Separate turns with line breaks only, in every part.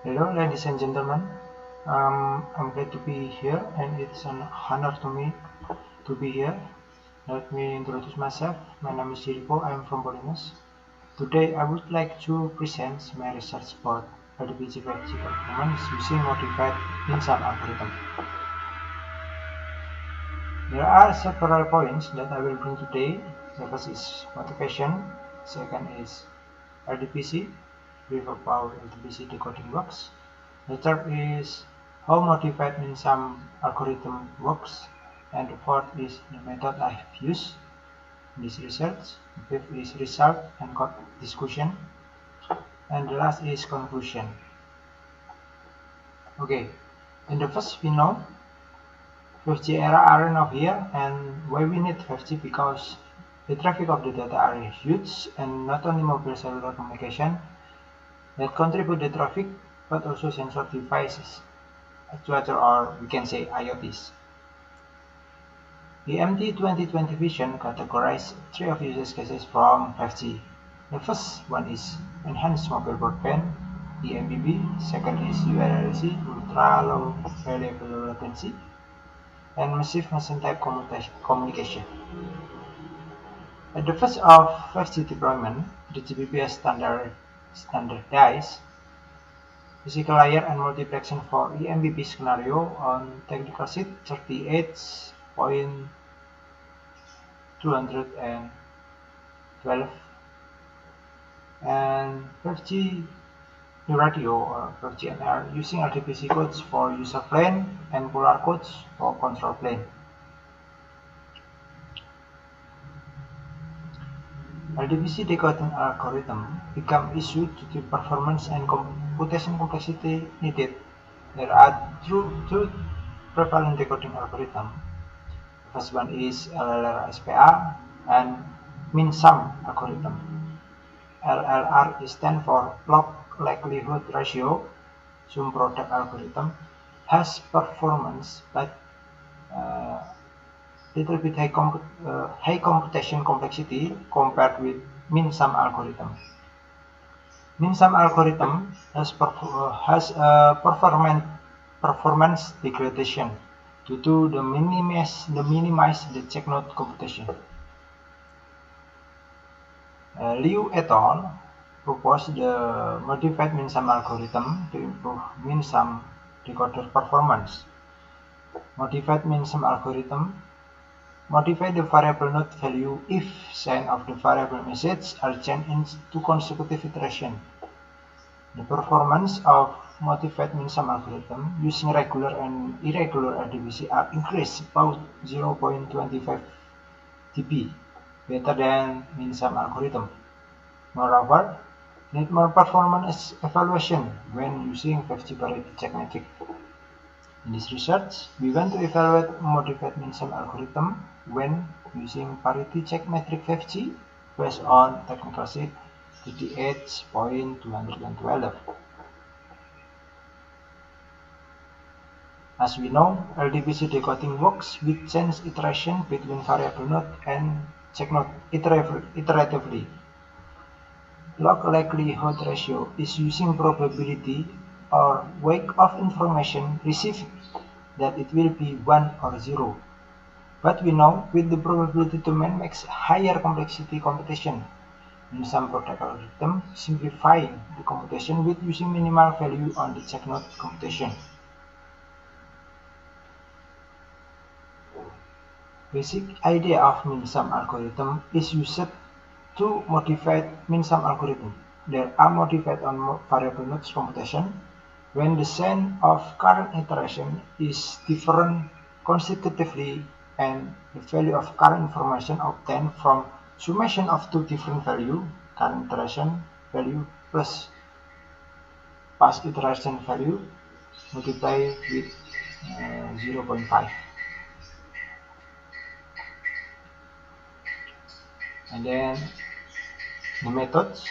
Hello, ladies and gentlemen. I'm glad to be here, and it's an honor to me to be here. Let me introduce myself. My name is Syrico. I am from Bolinas. Today, I would like to present my research about LDPC performance using modified in-sum algorithm. There are several points that I will bring today. The first is motivation. Second is LDPC, brief about LDPC decoding works. The third is how modified in-sum algorithm works, and the fourth is the method I have used in this research. The fifth is result and code discussion, and the last is conclusion. Okay, in the first we know 5G era are now here, and why we need 5G, because the traffic of the data are huge, and not only mobile cellular communication that contribute the traffic, but also sensor devices, actuator, or we can say IoTs. The EE69-2020 vision categorized three of use cases from 5G. The first one is enhanced mobile broadband, EMBB. Second is ULLC, ultra low variable latency, and massive machine type communication. At the first of 5G deployment, the GPPS standardized physical layer and multiplexing for EMBB scenario on technical sheet 38.212, and 5G radio or 5G NR using LDPC codes for user plane and polar codes for control plane. LDPC decoding algorithm become issue to the performance and computation complexity needed. There are two prevalent decoding algorithms. The first one is LLR-SPA and min-sum algorithm. LLR stands for log likelihood ratio. Sum product algorithm has performance but little bit high computation complexity compared with min-sum algorithm. Min-sum algorithm has performance degradation due to the minimize the check node computation. Liu et al. Proposed the modified min-sum algorithm to improve min-sum decoder performance. Modified min-sum algorithm modify the variable node value if sign of the variable message are changed into consecutive iteration. The performance of modified min-sum algorithm using regular and irregular LDPC are increased about 0.25 dB better than min-sum algorithm. Moreover, need more performance evaluation when using 5G Parity-Check metric. In this research, we want to evaluate modified min-sum algorithm when using Parity-Check metric 5G based on technical sheet 38.212. As we know, LDPC decoding works with change iteration between variable node and check node iteratively. Log likelihood ratio is using probability or weight of information received that it will be 1 or 0. But we know with the probability domain makes higher complexity computation. In some product algorithm, simplifying the computation with using minimal value on the check node computation. Basic idea of min-sum algorithm is used to modified min-sum algorithm. There are modified on variable nodes computation when the sign of current iteration is different consecutively and the value of current information obtained from summation of two different value, current iteration value plus past iteration value, multiplied with 0.5. And then the methods.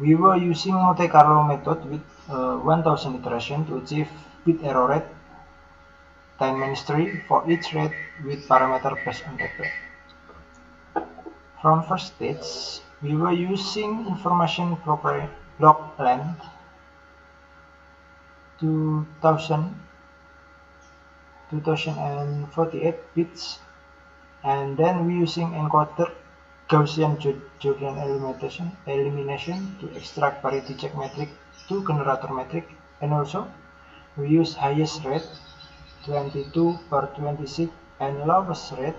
We were using Monte Carlo method with 1000 iteration to achieve bit error rate 10^3 for each rate with parameter based on rate. From first stage, we were using information block length 2048 bits, and then we using encoder Gaussian Jordan elimination to extract parity check metric to generator metric, and also we use highest rate 22/26 and lowest rate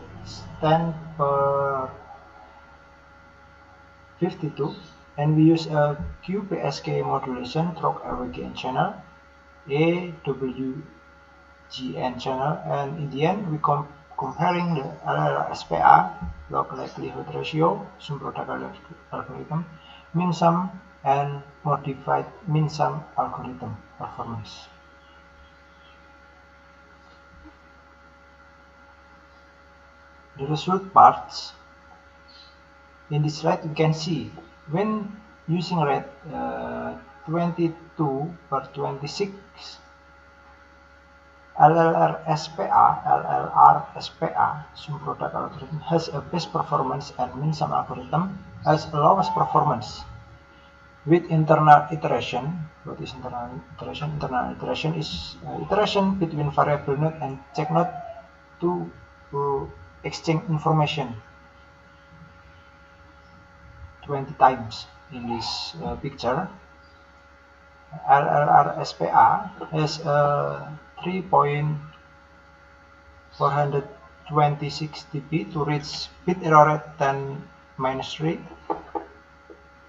10/52, and we use a QPSK modulation through AWGN channel, AWGN channel, and in the end we comparing the LLR-SPA, log likelihood ratio, sum product algorithm, min sum, and modified min sum algorithm performance. The result parts. In this slide we can see when using rate 22/26, LLR-SPA sum product algorithm has a best performance and min sum algorithm has a lowest performance. With internal iteration, what is internal iteration? Internal iteration is iteration between variable node and check node to exchange information 20 times. In this picture, LLR-SPA has a 3.426 dB to reach bit error rate 10-3,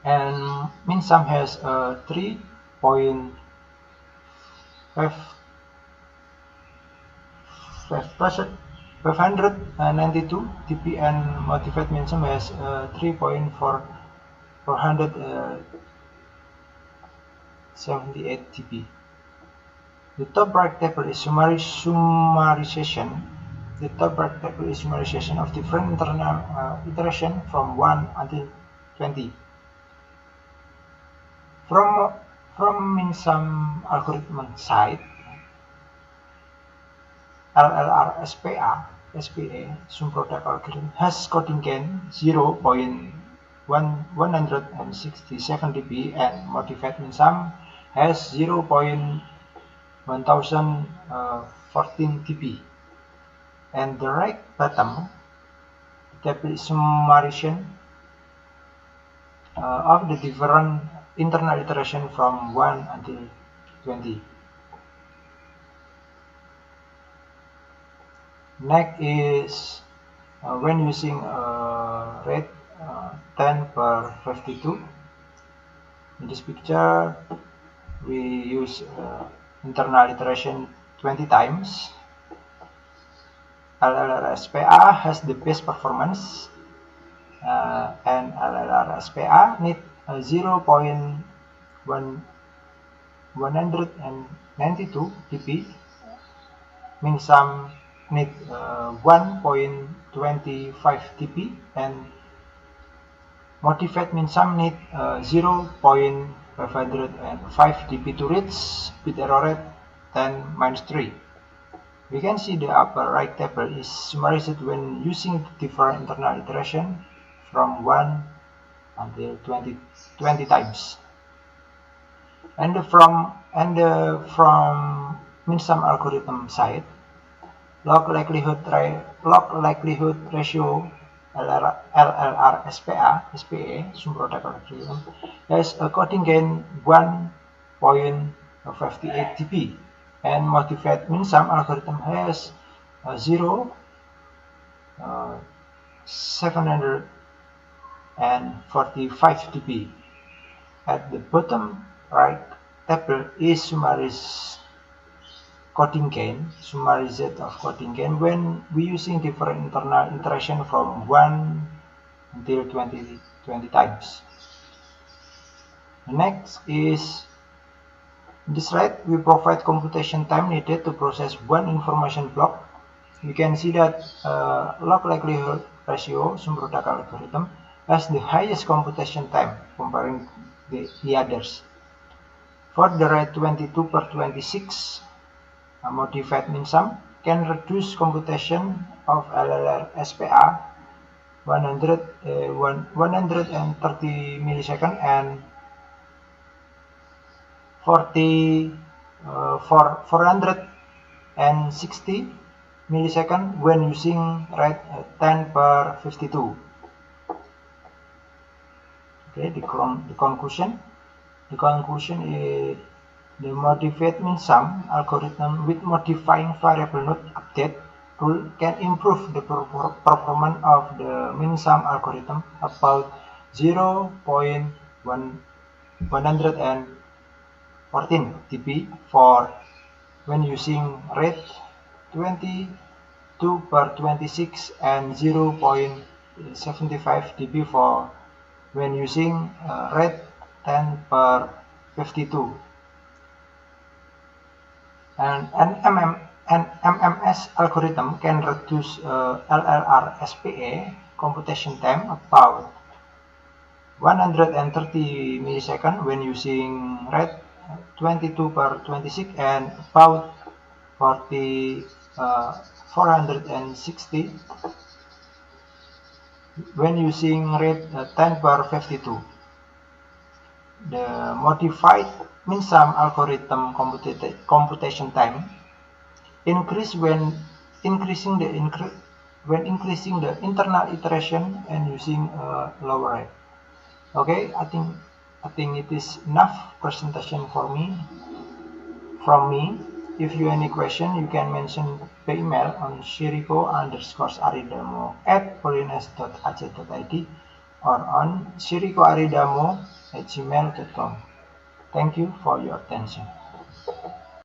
and min sum has a 592 dB, and modified min sum has 3.478 dB. The top right table is summarization. The top right table is summarization of different internal iteration from 1 until 20. From min sum algorithm side, LLR-SPA sum product algorithm has coding gain 0.167 dB, and modified min sum has 0.1014 dB. And the right bottom table is summarization of the different internal iteration from 1 until 20. Next is when using rate 10/52. In this picture, we use internal iteration 20 times. LLR-SPA has the best performance, and LLR-SPA need 0.192 dB. Min sum need 1.25 dB, and modified min sum need 0.505 dB to reach bit error rate 10-3. We can see the upper right table is summarized when using different internal iteration from 1 until 20 times. And from min sum algorithm side, log likelihood ratio LLR-SPA sum product algorithm has a coding gain 1.58 dB, and modified min sum algorithm has 0.745 dB. At the bottom right table is summarized of coding gain when we using different internal iteration from 1 until 20 times. Next is, in this slide we provide computation time needed to process one information block. We can see that log likelihood ratio sum product algorithm has the highest computation time comparing the others. For the rate 22/26, modified min sum can reduce computation of LLR-SPA 130 milliseconds and 40 for 460 millisecond when using rate 10/52. Okay, the conclusion. The conclusion is the modified min-sum algorithm with modifying variable node update rule can improve the performance of the min-sum algorithm about 0.114 dB for when using rate 22/26 and 0.75 dB for when using rate 10/52. And an MMS algorithm can reduce LLR-SPA computation time about 130 milliseconds when using rate 22/26 and about 460 when using rate 10/52. The modified min-sum algorithm computation time increase when increasing the internal iteration and using a lower rate. Okay, I think it is enough presentation from me. If you have any question, you can mention by email on syrico_arindamo@polines.ac.id or on syricoarindamo@gmail.com. Thank you for your attention.